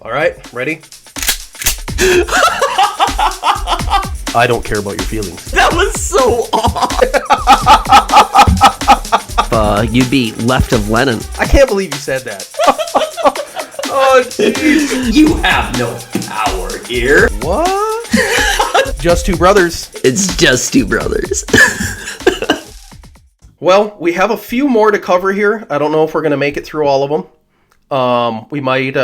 All right, ready? I don't care about your feelings. That was so off. You'd be left of Lenin. I can't believe you said that. Oh, jeez. You have no power here. What? Just two brothers. It's just two brothers. Well, we have a few more to cover here. I don't know if we're going to make it through all of them. We might.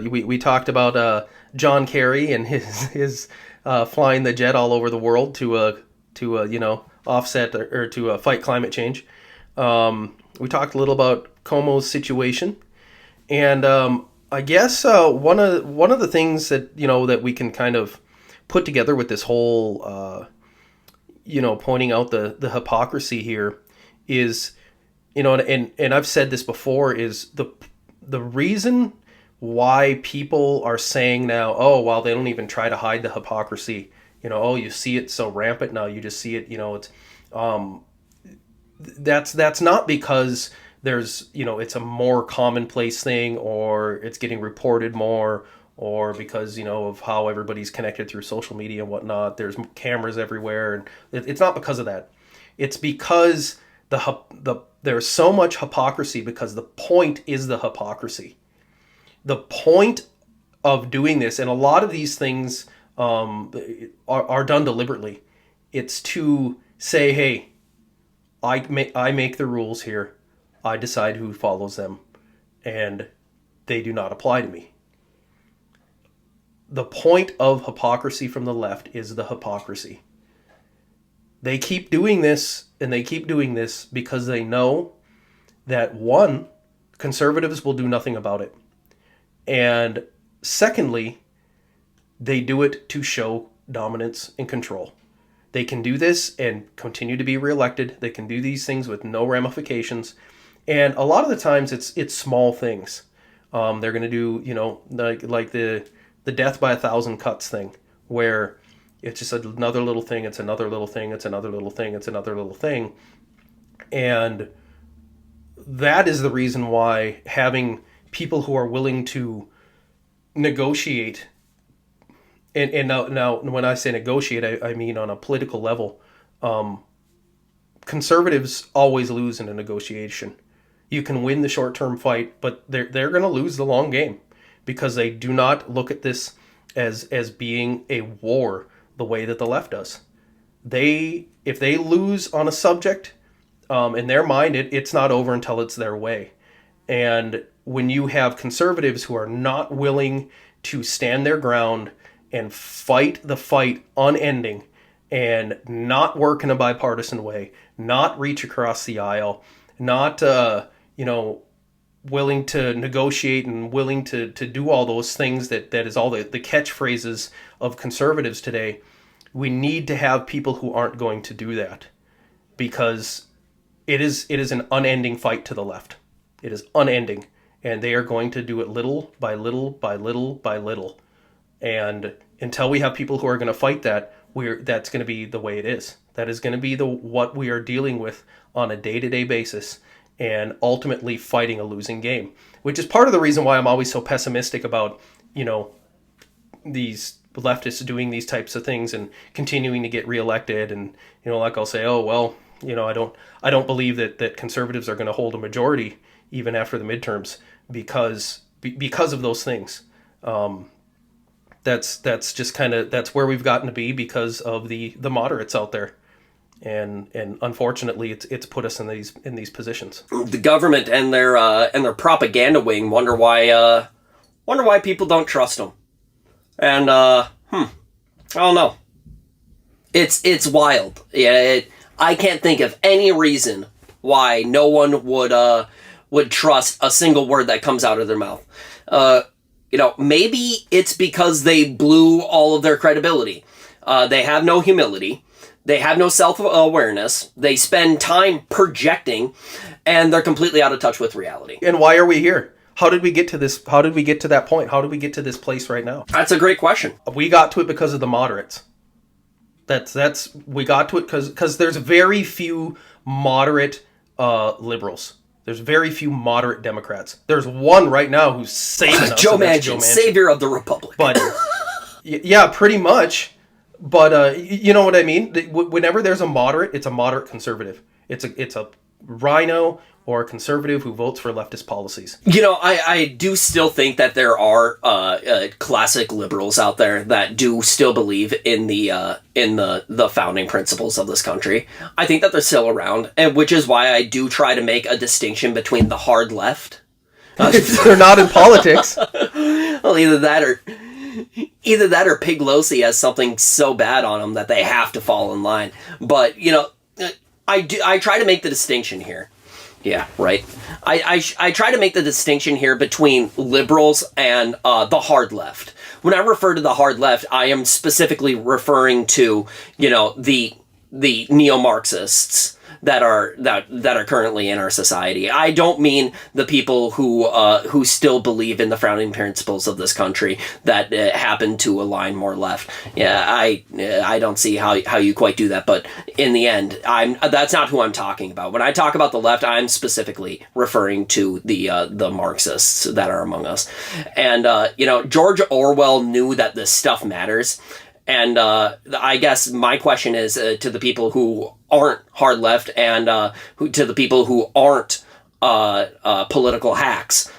We talked about John Kerry and his flying the jet all over the world to offset or to fight climate change. We talked a little about Como's situation, and I guess one of the things that that we can kind of put together with this whole pointing out the hypocrisy here is, and I've said this before, is the reason why people are saying now, oh, well, they don't even try to hide the hypocrisy. Oh, you see it so rampant now. You just see it. It's that's not because there's it's a more commonplace thing, or it's getting reported more, or because of how everybody's connected through social media and whatnot. There's cameras everywhere, and it's not because of that. It's because there's so much hypocrisy because the point is the hypocrisy. The point of doing this, and a lot of these things are done deliberately. It's to say, hey, I make the rules here. I decide who follows them, and they do not apply to me. The point of hypocrisy from the left is the hypocrisy. They keep doing this, and they keep doing this because they know that, one, conservatives will do nothing about it. And secondly, they do it to show dominance and control. They can do this and continue to be reelected. They can do these things with no ramifications. And a lot of the times it's small things. They're going to do, like the death by 1,000 cuts thing, where it's just another little thing, it's another little thing, it's another little thing, it's another little thing. And that is the reason why having people who are willing to negotiate, and now when I say negotiate, I mean on a political level. Conservatives always lose in a negotiation. You can win the short-term fight, but they're going to lose the long game because they do not look at this as being a war the way that the left does. If they lose on a subject, in their mind, it's not over until it's their way. And when you have conservatives who are not willing to stand their ground and fight the fight unending and not work in a bipartisan way, not reach across the aisle, not willing to negotiate and willing to do all those things that is all the catchphrases of conservatives today, we need to have people who aren't going to do that, because it is an unending fight to the left. It is unending, and they are going to do it little by little by little by little. And until we have people who are going to fight that, that's going to be the way it is. That is going to be what we are dealing with on a day-to-day basis, and ultimately fighting a losing game, which is part of the reason why I'm always so pessimistic about, these leftists doing these types of things and continuing to get reelected. And, like I'll say, oh, well, I don't believe that conservatives are going to hold a majority even after the midterms because of those things. That's just that's where we've gotten to be because of the moderates out there. And unfortunately, it's put us in these positions. The government and their propaganda wing wonder why people don't trust them. And I don't know. It's wild. Yeah, I can't think of any reason why no one would trust a single word that comes out of their mouth. Maybe it's because they blew all of their credibility. They have no humility. They have no self-awareness. They spend time projecting, and they're completely out of touch with reality. And why are we here? How did we get to this? How did we get to that point? How did we get to this place right now? That's a great question. We got to it because of the moderates. We got to it because there's very few moderate liberals. There's very few moderate Democrats. There's one right now who's saving us. Joe Manchin, savior of the Republic. But yeah, pretty much. But you know what I mean? Whenever there's a moderate, it's a moderate conservative. It's a rhino or a conservative who votes for leftist policies. You know, I do still think that there are classic liberals out there that do still believe in the founding principles of this country. I think that they're still around, and which is why I do try to make a distinction between the hard left. They're not in politics. Well, either that or Pig Losi has something so bad on them that they have to fall in line. But you know, I try to make the distinction here. Yeah, right. I try to make the distinction here between liberals and the hard left. When I refer to the hard left, I am specifically referring to, you know, the neo-Marxists that are currently in our society. I don't mean the people who still believe in the founding principles of this country that happen to align more left. Yeah, I don't see how you quite do that, but in the end, that's not who I'm talking about. When I talk about the left, I'm specifically referring to the Marxists that are among us. And you know, George Orwell knew that this stuff matters. And I guess my question is to the people who aren't hard left and to the people who aren't political hacks,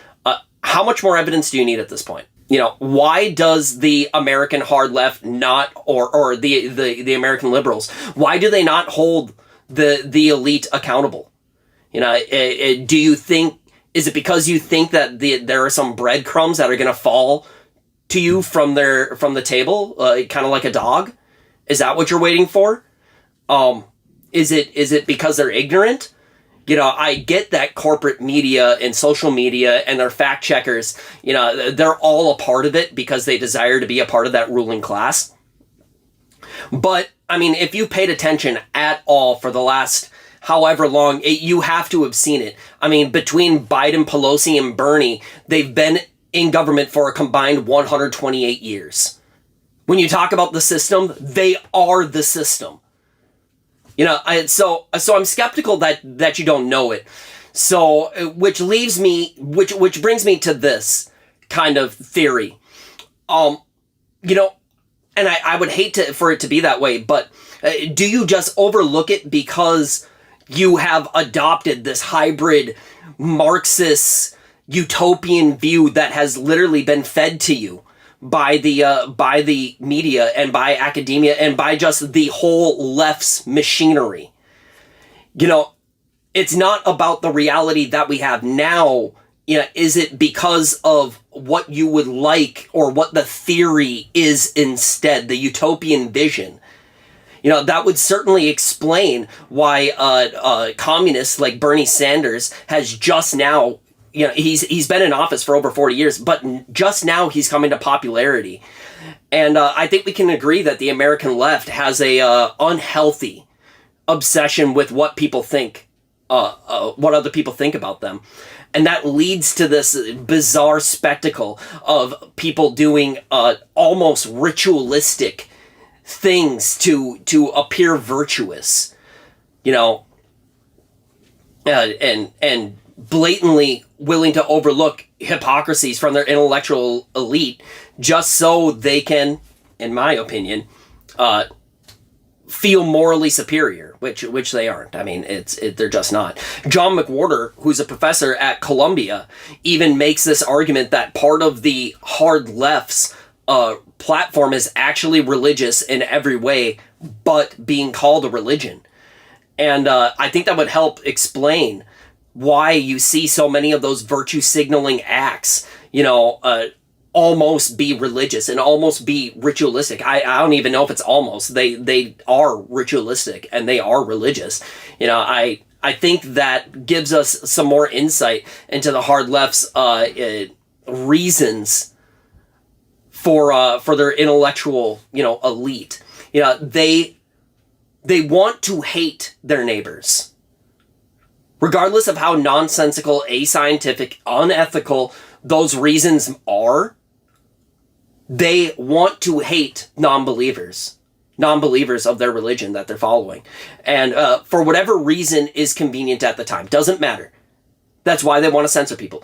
how much more evidence do you need at this point? You know, why does the American hard left not, or the American liberals, why do they not hold the elite accountable? You know, do you think, is it because you think that there are some breadcrumbs that are going to fall to you from the table, kind of like a dog? Is that what you're waiting for? Is it because they're ignorant? You know, I get that corporate media and social media and their fact checkers, you know, they're all a part of it because they desire to be a part of that ruling class. But I mean, if you paid attention at all for the last however long, you have to have seen it. I mean, between Biden, Pelosi, and Bernie, they've been in government for a combined 128 years. When you talk about the system, they are the system. You know, so I'm skeptical that you don't know it. So, which brings me to this kind of theory. You know, and I would hate for it to be that way, but do you just overlook it because you have adopted this hybrid Marxist utopian view that has literally been fed to you by the media and by academia and by just the whole left's machinery? You know, it's not about the reality that we have now. You know, is it because of what you would like or what the theory is instead, the utopian vision? You know, that would certainly explain why communists like Bernie Sanders has just now, you know, he's been in office for over 40 years, but just now he's coming to popularity. And I think we can agree that the American left has a unhealthy obsession with what people think, what other people think about them. And that leads to this bizarre spectacle of people doing almost ritualistic things to appear virtuous, you know, and blatantly willing to overlook hypocrisies from their intellectual elite just so they can, in my opinion, feel morally superior, which they aren't. I mean, they're just not. John McWhorter, who's a professor at Columbia, even makes this argument that part of the hard left's platform is actually religious in every way, but being called a religion. And I think that would help explain why you see so many of those virtue signaling acts, you know, almost be religious and almost be ritualistic. I don't even know if it's almost. They are ritualistic and they are religious. You know, I think that gives us some more insight into the hard left's reasons for their intellectual, you know, elite. You know, they want to hate their neighbors. Regardless of how nonsensical, ascientific, unethical those reasons are, they want to hate non-believers of their religion that they're following. And for whatever reason is convenient at the time. Doesn't matter. That's why they want to censor people.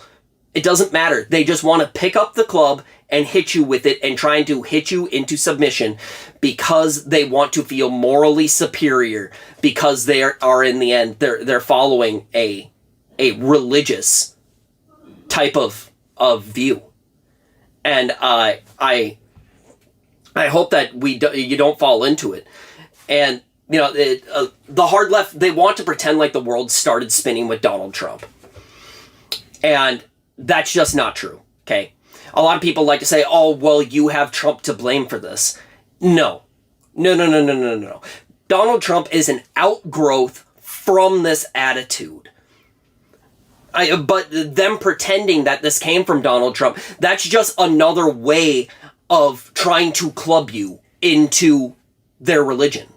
It doesn't matter. They just want to pick up the club and hit you with it and trying to hit you into submission because they want to feel morally superior, because they are in the end, they're following a religious type of view. And I hope that you don't fall into it. And the hard left, they want to pretend like the world started spinning with Donald Trump. And that's just not true, okay? A lot of people like to say, oh, well, you have Trump to blame for this. No. No. Donald Trump is an outgrowth from this attitude. But them pretending that this came from Donald Trump, that's just another way of trying to club you into their religion.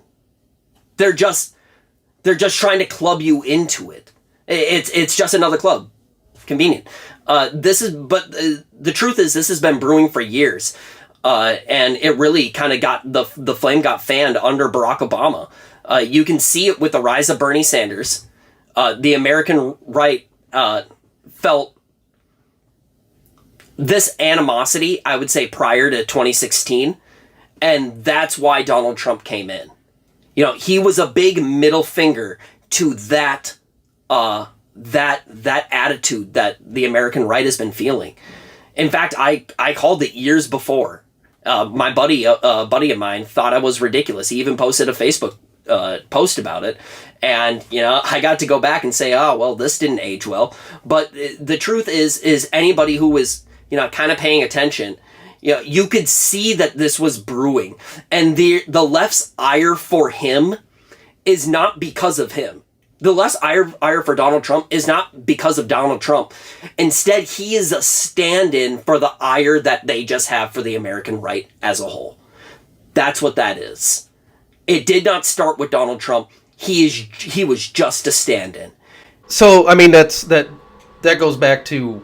They're just trying to club you into it. It's just another club. Convenient. The truth is, this has been brewing for years, and it really kind of got the flame got fanned under Barack Obama. You can see it with the rise of Bernie Sanders. The American right felt this animosity, I would say, prior to 2016, and that's why Donald Trump came in. He was a big middle finger to that attitude that the American right has been feeling. In fact, I called it years before. My buddy, a buddy of mine, thought I was ridiculous. He even posted a Facebook post about it, and I got to go back and say, oh well, this didn't age well. But the truth is anybody who was kind of paying attention, you could see that this was brewing, and the left's ire for him is not because of him. The left's ire for Donald Trump is not because of Donald Trump. Instead, he is a stand-in for the ire that they just have for the American right as a whole. That's what that is. It did not start with Donald Trump. He was just a stand-in. So, I mean, that goes back to